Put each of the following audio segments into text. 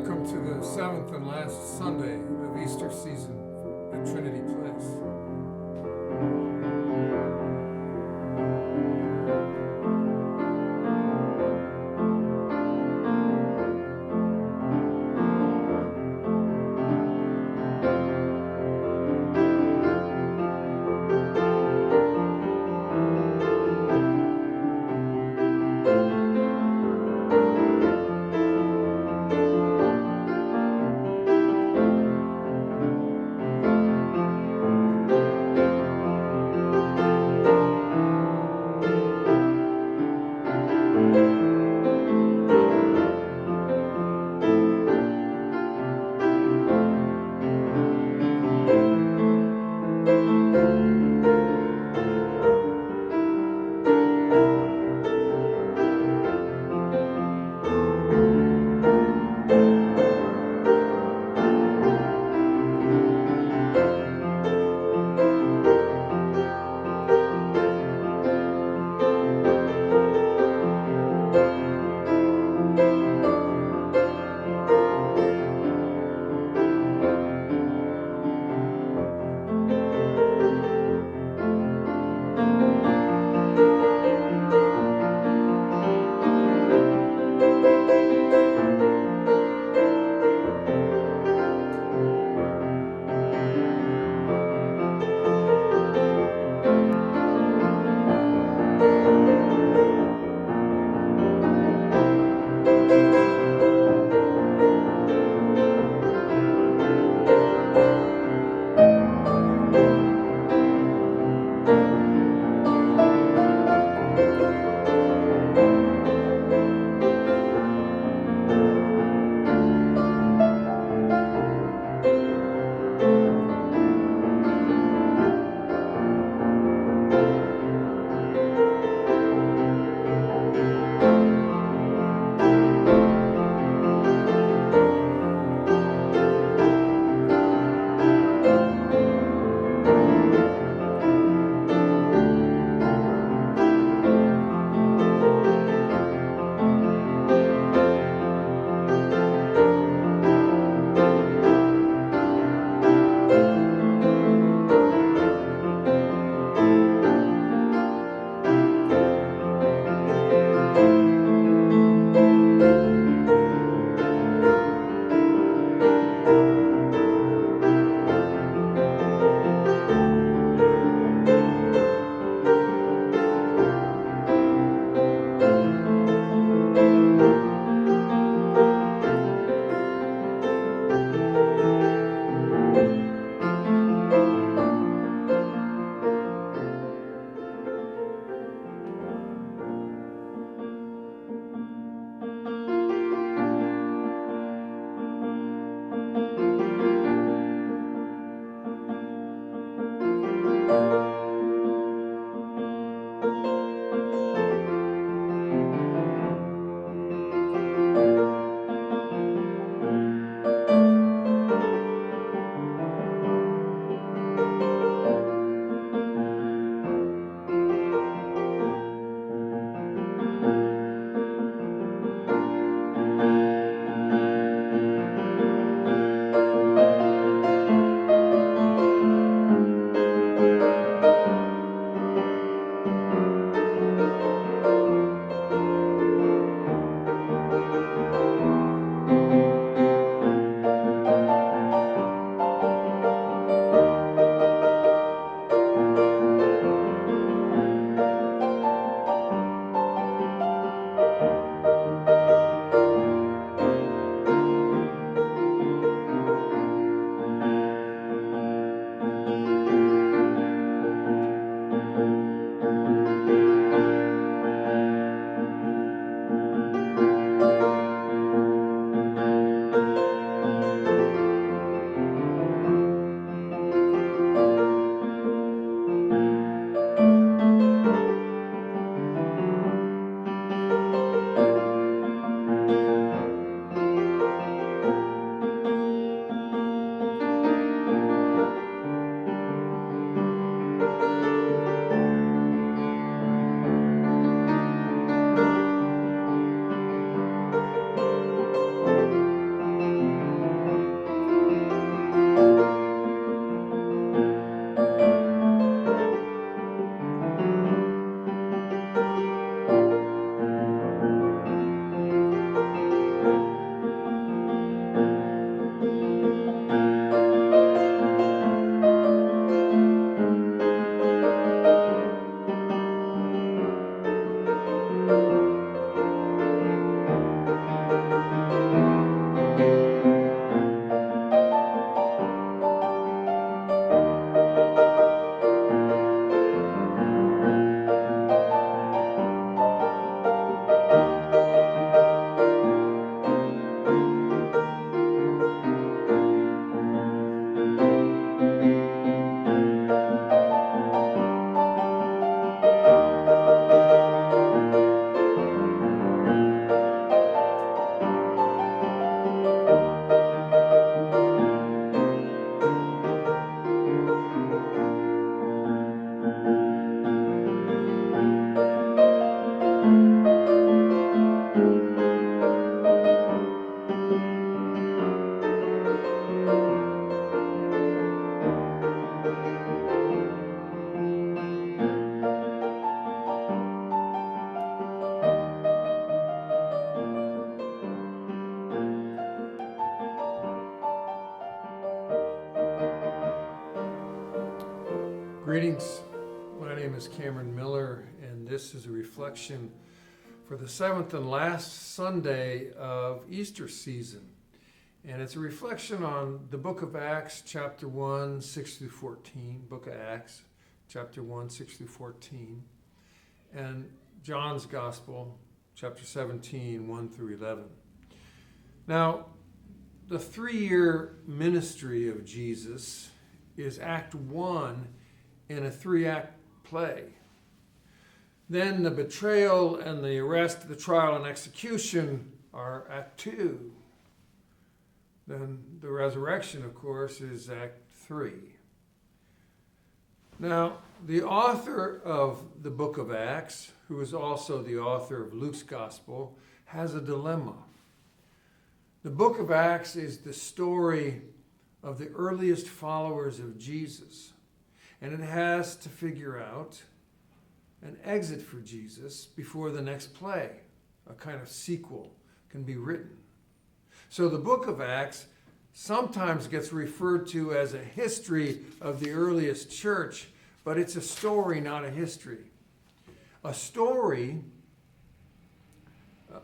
Welcome to the seventh and last Sunday of Easter season at Trinity Place. Greetings. My name is Cameron Miller, and this is a reflection for the seventh and last Sunday of Easter season. And it's a reflection on the book of Acts, chapter 1, 6 through 14. Book of Acts, chapter 1, 6 through 14. And John's Gospel, chapter 17, 1 through 11. Now, the 3-year ministry of Jesus is Act 1 in a 3-act play. Then the betrayal and the arrest, the trial and execution are Act 2. Then the resurrection, of course, is Act 3. Now, the author of the book of Acts, who is also the author of Luke's Gospel, has a dilemma. The book of Acts is the story of the earliest followers of Jesus, and it has to figure out an exit for Jesus before the next play, a kind of sequel, can be written. So the book of Acts sometimes gets referred to as a history of the earliest church, but it's a story, not a history. A story,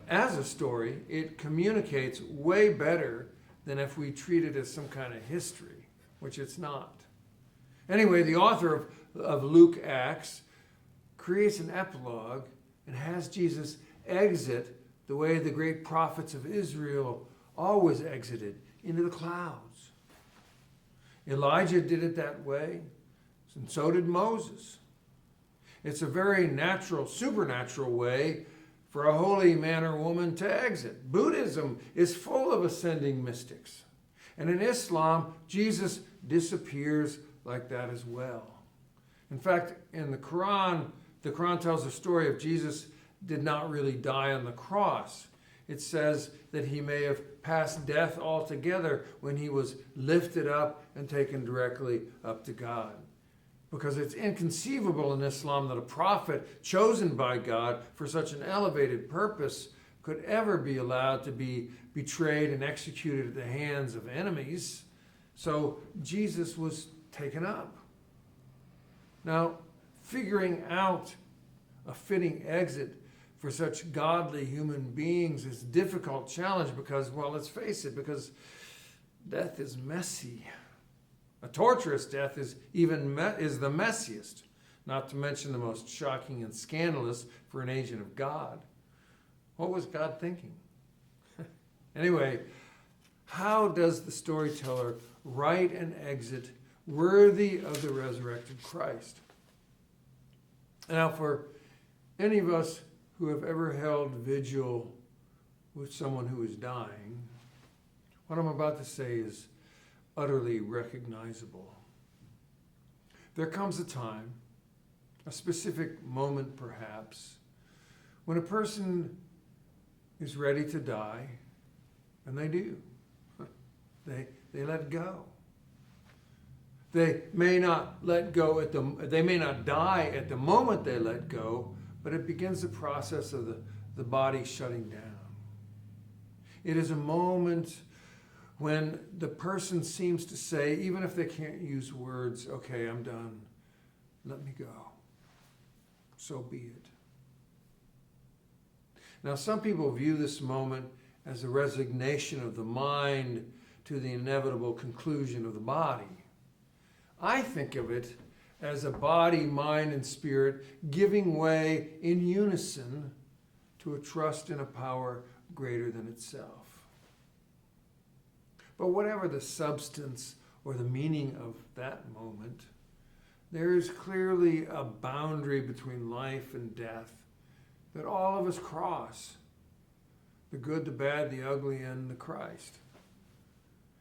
as a story, it communicates way better than if we treat it as some kind of history, which it's not. Anyway, the author of Luke Acts creates an epilogue and has Jesus exit the way the great prophets of Israel always exited, into the clouds. Elijah did it that way, and so did Moses. It's a very natural, supernatural way for a holy man or woman to exit. Buddhism is full of ascending mystics. And in Islam, Jesus disappears like that as well. In fact, in the Quran tells the story of Jesus did not really die on the cross. It says that he may have passed death altogether when he was lifted up and taken directly up to God. Because it's inconceivable in Islam that a prophet chosen by God for such an elevated purpose could ever be allowed to be betrayed and executed at the hands of enemies. So Jesus was taken up. Now, figuring out a fitting exit for such godly human beings is a difficult challenge because, well, let's face it, because death is messy. A torturous death is the messiest, not to mention the most shocking and scandalous for an agent of God. What was God thinking? Anyway, how does the storyteller write an exit worthy of the resurrected Christ? Now, for any of us who have ever held vigil with someone who is dying, what I'm about to say is utterly recognizable. There comes a time, a specific moment perhaps, when a person is ready to die, and they do. They let go. They may not they may not die at the moment they let go, but it begins the process of the body shutting down. It is a moment when the person seems to say, even if they can't use words, okay, I'm done, let me go. So be it. Now, some people view this moment as a resignation of the mind to the inevitable conclusion of the body. I think of it as a body, mind, and spirit giving way in unison to a trust in a power greater than itself. But whatever the substance or the meaning of that moment, there is clearly a boundary between life and death that all of us cross: the good, the bad, the ugly, and the Christ.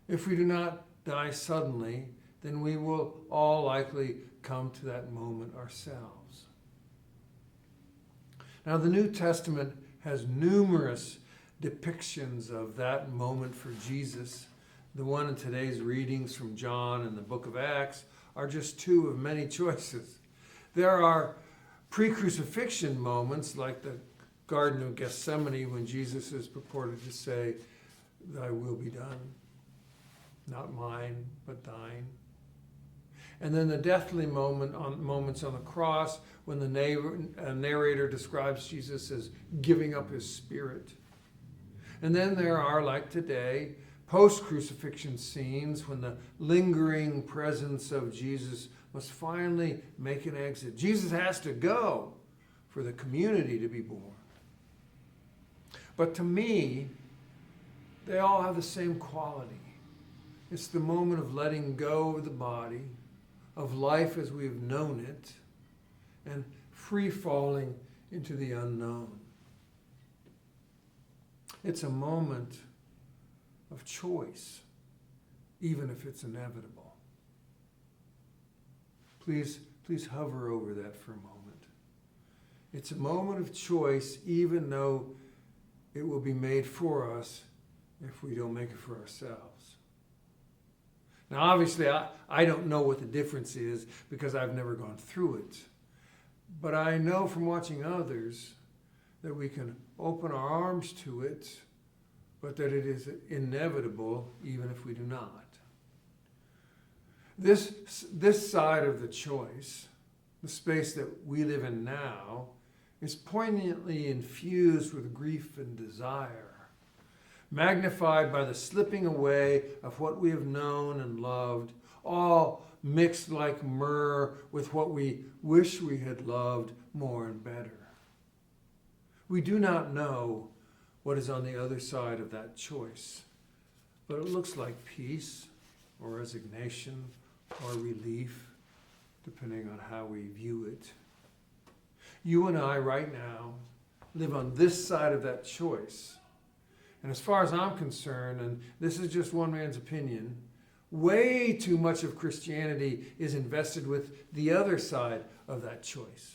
If we do not die suddenly, then we will all likely come to that moment ourselves. Now, the New Testament has numerous depictions of that moment for Jesus. The one in today's readings from John and the book of Acts are just two of many choices. There are pre-crucifixion moments like the Garden of Gethsemane when Jesus is purported to say, "Thy will be done, not mine, but thine." And then the deathly moments on the cross when the narrator describes Jesus as giving up his spirit. And then there are, like today, post-crucifixion scenes when the lingering presence of Jesus must finally make an exit. Jesus has to go for the community to be born. But to me, they all have the same quality. It's the moment of letting go of the body, of life as we've known it, and free falling into the unknown. It's a moment of choice, even if it's inevitable. Please hover over that for a moment. It's a moment of choice, even though it will be made for us if we don't make it for ourselves. Now, obviously, I don't know what the difference is because I've never gone through it. But I know from watching others that we can open our arms to it, but that it is inevitable even if we do not. This side of the choice, the space that we live in now, is poignantly infused with grief and desire, magnified by the slipping away of what we have known and loved, all mixed like myrrh with what we wish we had loved more and better. We do not know what is on the other side of that choice, but it looks like peace or resignation or relief, depending on how we view it. You and I right now live on this side of that choice. And as far as I'm concerned, and this is just one man's opinion, way too much of Christianity is invested with the other side of that choice.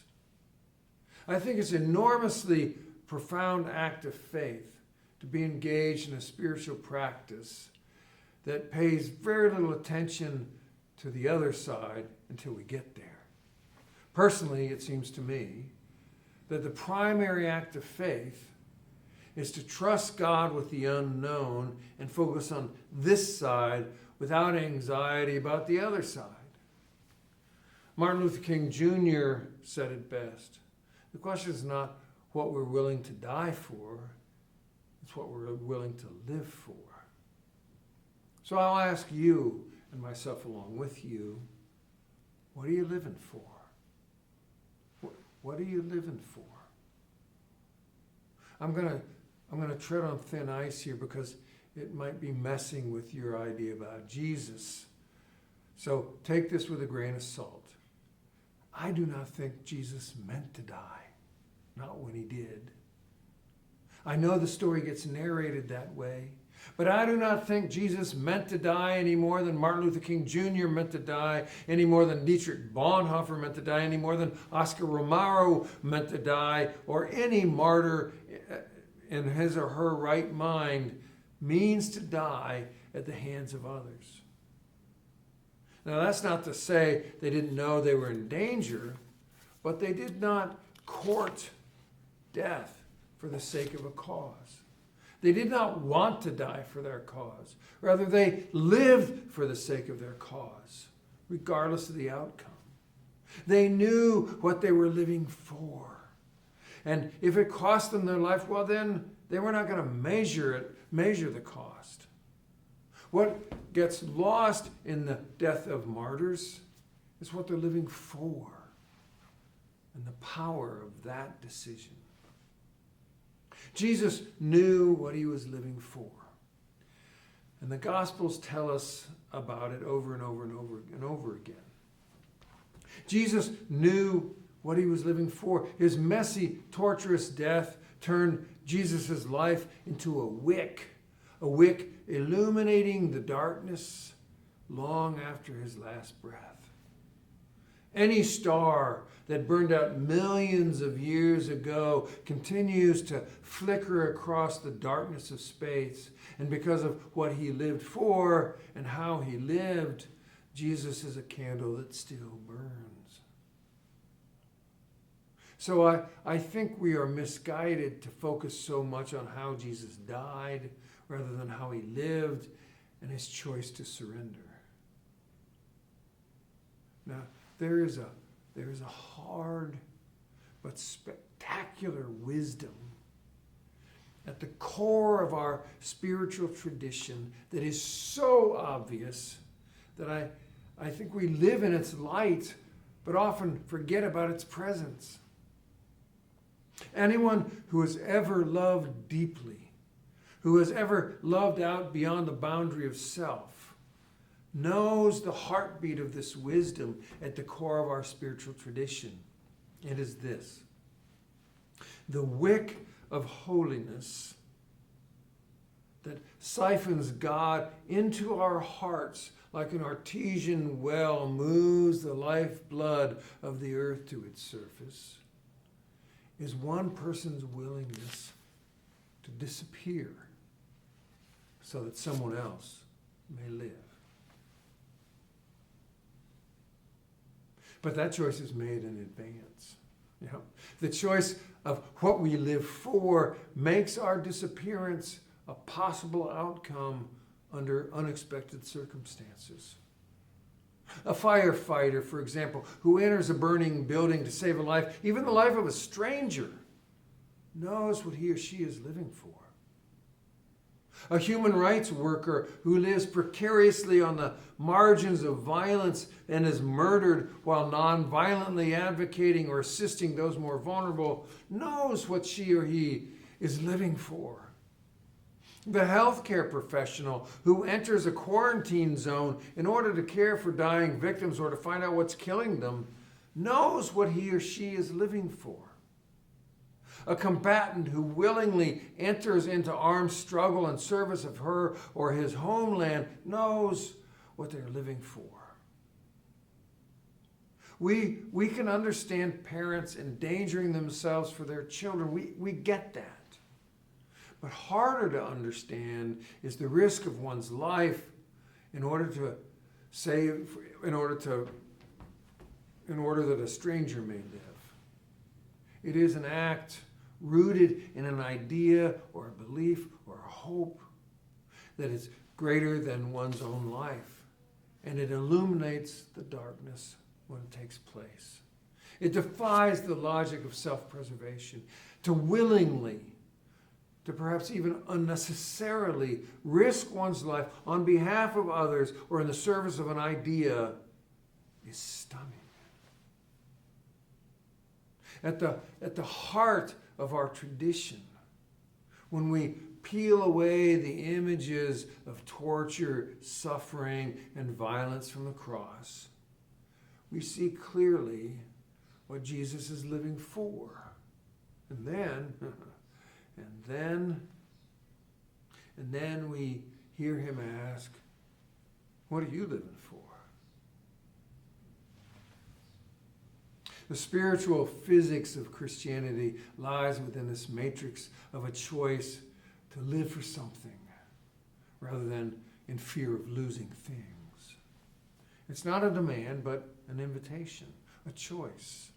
I think it's an enormously profound act of faith to be engaged in a spiritual practice that pays very little attention to the other side until we get there. Personally, it seems to me that the primary act of faith is to trust God with the unknown and focus on this side without anxiety about the other side. Martin Luther King Jr. said it best. The question is not what we're willing to die for, it's what we're willing to live for. So I'll ask you, and myself along with you, what are you living for? What are you living for? I'm gonna tread on thin ice here because it might be messing with your idea about Jesus. So take this with a grain of salt. I do not think Jesus meant to die, not when he did. I know the story gets narrated that way, but I do not think Jesus meant to die any more than Martin Luther King Jr. meant to die, any more than Dietrich Bonhoeffer meant to die, any more than Oscar Romero meant to die, or any martyr in his or her right mind means to die at the hands of others. Now, that's not to say they didn't know they were in danger, but they did not court death for the sake of a cause. They did not want to die for their cause. Rather, they lived for the sake of their cause, regardless of the outcome. They knew what they were living for. And if it cost them their life, well, then they were not going to measure the cost. What gets lost in the death of martyrs is what they're living for and the power of that decision. Jesus knew what he was living for. And the Gospels tell us about it over and over and over and over again. Jesus knew what he was living for. His messy, torturous death turned Jesus' life into a wick illuminating the darkness long after his last breath. Any star that burned out millions of years ago continues to flicker across the darkness of space. And because of what he lived for and how he lived, Jesus is a candle that still burns. So I think we are misguided to focus so much on how Jesus died rather than how he lived and his choice to surrender. Now, there is a hard but spectacular wisdom at the core of our spiritual tradition that is so obvious that I think we live in its light but often forget about its presence. Anyone who has ever loved deeply, who has ever loved out beyond the boundary of self, knows the heartbeat of this wisdom at the core of our spiritual tradition. It is this: the wick of holiness that siphons God into our hearts like an artesian well moves the lifeblood of the earth to its surface, is one person's willingness to disappear so that someone else may live. But that choice is made in advance. You know, the choice of what we live for makes our disappearance a possible outcome under unexpected circumstances. A firefighter, for example, who enters a burning building to save a life, even the life of a stranger, knows what he or she is living for. A human rights worker who lives precariously on the margins of violence and is murdered while non-violently advocating or assisting those more vulnerable knows what she or he is living for. The healthcare professional who enters a quarantine zone in order to care for dying victims or to find out what's killing them knows what he or she is living for. A combatant who willingly enters into armed struggle in service of her or his homeland knows what they're living for. We can understand parents endangering themselves for their children. We get that. But harder to understand is the risk of one's life in order that a stranger may live. It is an act rooted in an idea or a belief or a hope that is greater than one's own life, and it illuminates the darkness when it takes place. It defies the logic of self-preservation to willingly, to perhaps even unnecessarily risk one's life on behalf of others or in the service of an idea is stunning. At the heart of our tradition, when we peel away the images of torture, suffering, and violence from the cross, we see clearly what Jesus is living for. And then we hear him ask, what are you living for? The spiritual physics of Christianity lies within this matrix of a choice to live for something rather than in fear of losing things. It's not a demand, but an invitation, a choice.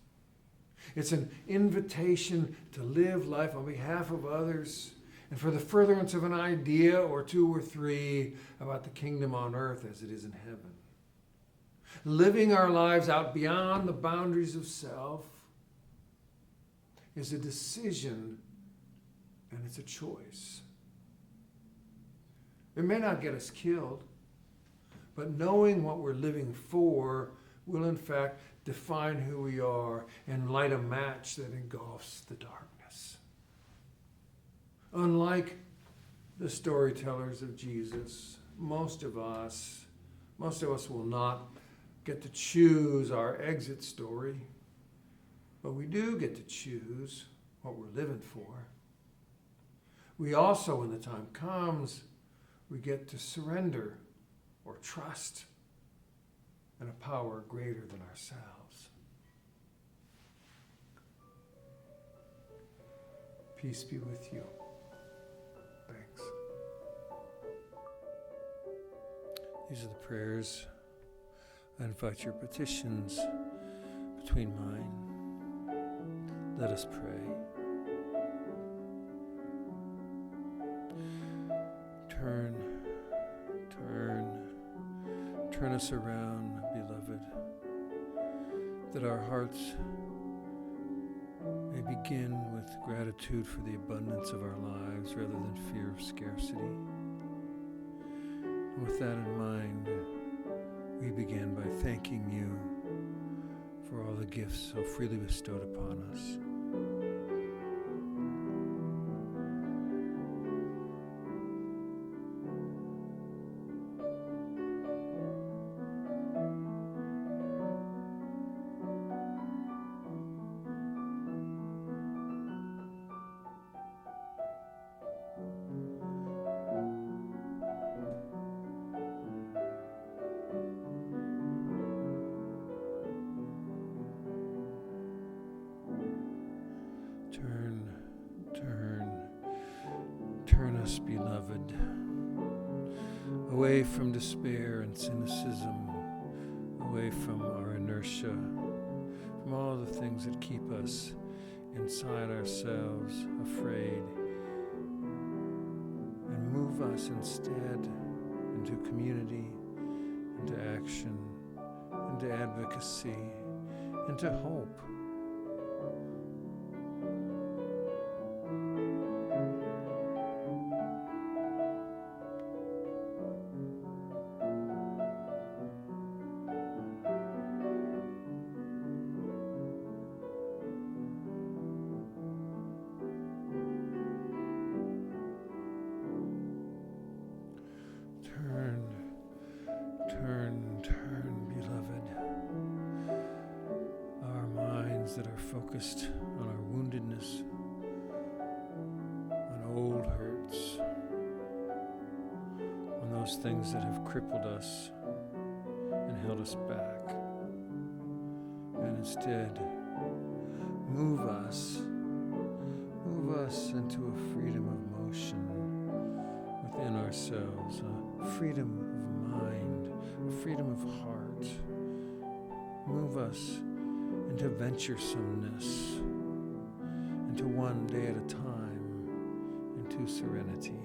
It's an invitation to live life on behalf of others and for the furtherance of an idea or two or three about the kingdom on earth as it is in heaven. Living our lives out beyond the boundaries of self is a decision and it's a choice. It may not get us killed, but knowing what we're living for will in fact define who we are and light a match that engulfs the darkness. Unlike the storytellers of Jesus, most of us will not get to choose our exit story, but we do get to choose what we're living for. We also, when the time comes, we get to surrender or trust in a power greater than ourselves. Peace be with you. Thanks. These are the prayers. I invite your petitions between mine. Let us pray. Turn us around, beloved. that our hearts may begin with gratitude for the abundance of our lives rather than fear of scarcity. And with that in mind, we begin by thanking you for all the gifts so freely bestowed upon us. Turn us, beloved, away from despair and cynicism, away from our inertia, from all the things that keep us inside ourselves, afraid, and move us instead into community, into action, into advocacy, into hope. Turn, beloved. Our minds that are focused on our woundedness, on old hurts, on those things that have crippled us and held us back. And instead, move us into a freedom of motion within ourselves, a freedom of mind, a freedom of heart. Move us into venturesomeness, into one day at a time, into serenity.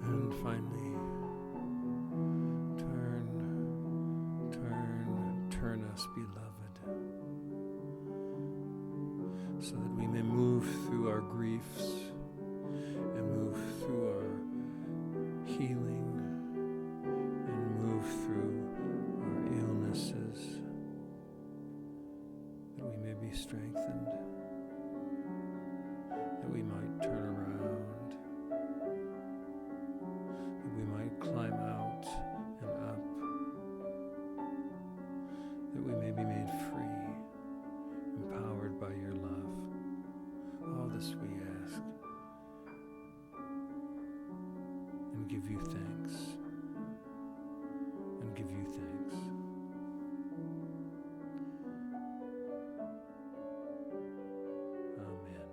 And finally, turn us, beloved, so that we may move through our griefs and move through our healing and move through our illnesses, that we may be strengthened, that we might turn around, that we might climb out and up, that we may be made free, empowered by your love. All this we ask and give you thanks, and give you thanks. Amen.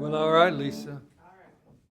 Well, all right, Lisa.